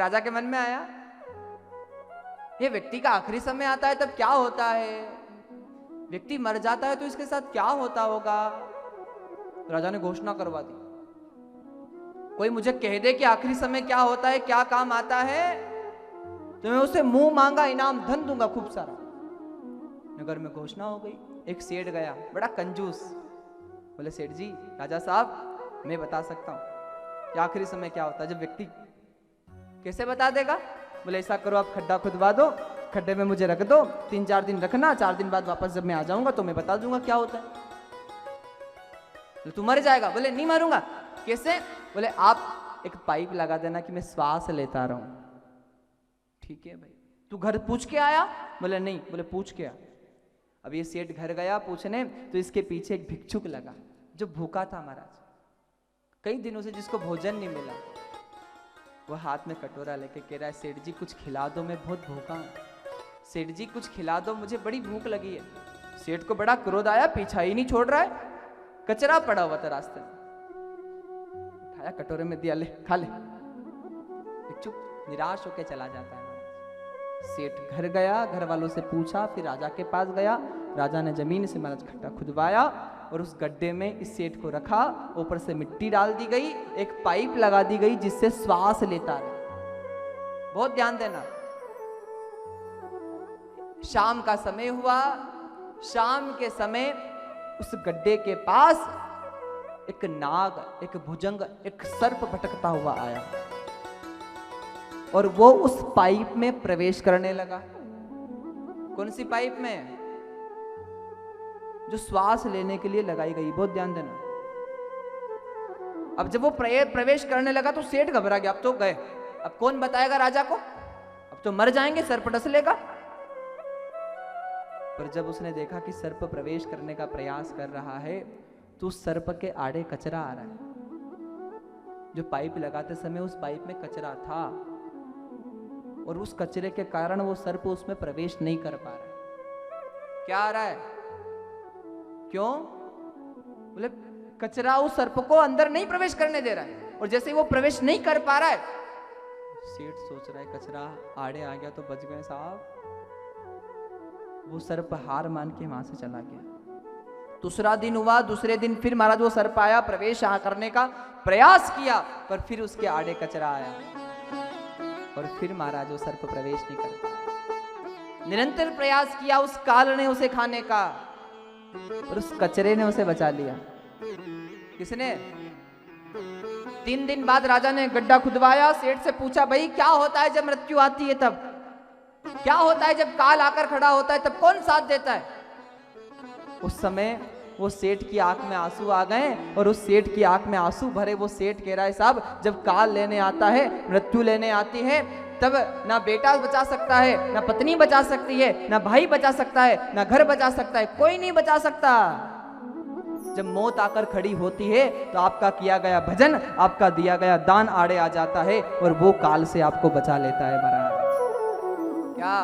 राजा के मन में आया, ये व्यक्ति का आखिरी समय आता है तब क्या होता है, व्यक्ति मर जाता है तो इसके साथ क्या होता होगा। राजा ने घोषणा करवा दी, कोई मुझे कह दे कि आखिरी समय क्या होता है, क्या काम आता है, तो मैं उसे मुंह मांगा इनाम धन दूंगा खूब सारा। नगर में घोषणा हो गई। एक सेठ गया, बड़ा कंजूस, बोले सेठ जी, राजा साहब मैं बता सकता हूं कि आखिरी समय क्या होता है जब व्यक्ति। कैसे बता देगा? बोले ऐसा करो, आप खड्डा खुदवा दो, खड्डे में मुझे रख दो, 3-4 दिन रखना, 4 दिन बाद वापस जब मैं आ जाऊंगा तो मैं बता दूंगा क्या होता है। तो तू मर जाएगा। बोले नहीं मरूंगा। कैसे? बोले आप एक पाइप लगा देना कि मैं श्वास लेता रहूं। ठीक है भाई। तू घर पूछ के आया? बोले नहीं। बोले पूछ के आ। अब ये सेठ घर गया पूछने, तो इसके पीछे एक भिक्षुक लगा जो भूखा था महाराज, कई दिनों से जिसको भोजन नहीं मिला। वो हाथ में कटोरा लेके कह रहा है, सेठ जी कुछ खिला दो, मैं बहुत भूखा हूं। सेठ जी कुछ खिला दो, मुझे बड़ी भूख लगी है। सेठ को बड़ा क्रोध आया, पीछा ही नहीं छोड़ रहा है, कचरा पड़ा हुआ था रास्ते में, उठाया कटोरे में दिया, ले खा ले। भिक्षुक निराश होकर चला जाता है। सेठ घर गया, घर वालों से पूछा, फिर राजा के पास गया। राजा ने जमीन से महाराज खड्डा खुदवाया और उस गड्ढे में इस सेठ को रखा, ऊपर से मिट्टी डाल दी गई, एक पाइप लगा दी गई जिससे श्वास लेता रहे। बहुत ध्यान देना। शाम का समय हुआ। शाम के समय उस गड्ढे के पास एक नाग, एक भुजंग, एक सर्प भटकता हुआ आया और वो उस पाइप में प्रवेश करने लगा। कौन सी पाइप में? जो श्वास लेने के लिए लगाई गई। बहुत ध्यान देना। अब जब वो प्रवेश करने लगा तो सेठ घबरा गया, अब तो गए, अब कौन बताएगा राजा को, अब तो मर जाएंगे, सर्प डस लेगा। पर जब उसने देखा कि सर्प प्रवेश करने का प्रयास कर रहा है तो उस सर्प के आड़े कचरा आ रहा है। जो पाइप लगाते समय उस पाइप में कचरा था और उस कचरे के कारण वो सर्प उसमें प्रवेश नहीं कर पा रहा है। क्या आ रहा है? क्यों? बोले कचरा उस सर्प को अंदर नहीं प्रवेश करने दे रहा है, और जैसे ही वो प्रवेश नहीं कर पा रहा है, सेठ सोच रहा है कचरा आड़े आ गया तो बच गए साहब। वो सर्प हार मान के वहां से चला गया। दूसरा दिन हुआ, दूसरे दिन फिर महाराज वो सर्प आया, प्रवेश करने का प्रयास किया, पर फिर उसके आड़े कचरा आया और फिर महाराज वो सर्प प्रवेश नहीं कर पाया। निरंतर प्रयास किया उस काल ने उसे खाने का, और उस कचरे ने उसे बचा लिया। किसने? 3 दिन बाद राजा ने गड्ढा खुदवाया, सेठ से पूछा, भाई क्या होता है जब मृत्यु आती है तब? क्या होता है जब काल आकर खड़ा होता है तब कौन साथ देता है? उस समय वो सेठ की आंख में आंसू आ गए, और उस सेठ की आंख में आंसू भरे वो सेठ कह रहा है, साहब जब काल लेने आता है, मृत्यु लेने आती है, तब ना बेटा बचा सकता है, ना पत्नी बचा सकती है, ना भाई बचा सकता है, ना घर बचा सकता है, कोई नहीं बचा सकता। जब मौत आकर खड़ी होती है तो आपका किया गया भजन, आपका दिया गया दान आड़े आ जाता है और वो काल से आपको बचा लेता है महाराज। क्या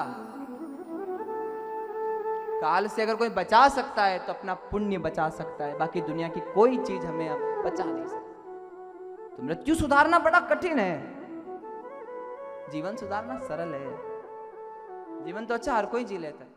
काल से अगर कोई बचा सकता है तो अपना पुण्य बचा सकता है, बाकी दुनिया की कोई चीज हमें अब बचा नहीं सकती। तो मृत्यु सुधारना बड़ा कठिन है, जीवन सुधारना सरल है। जीवन तो अच्छा हर कोई जी लेता है,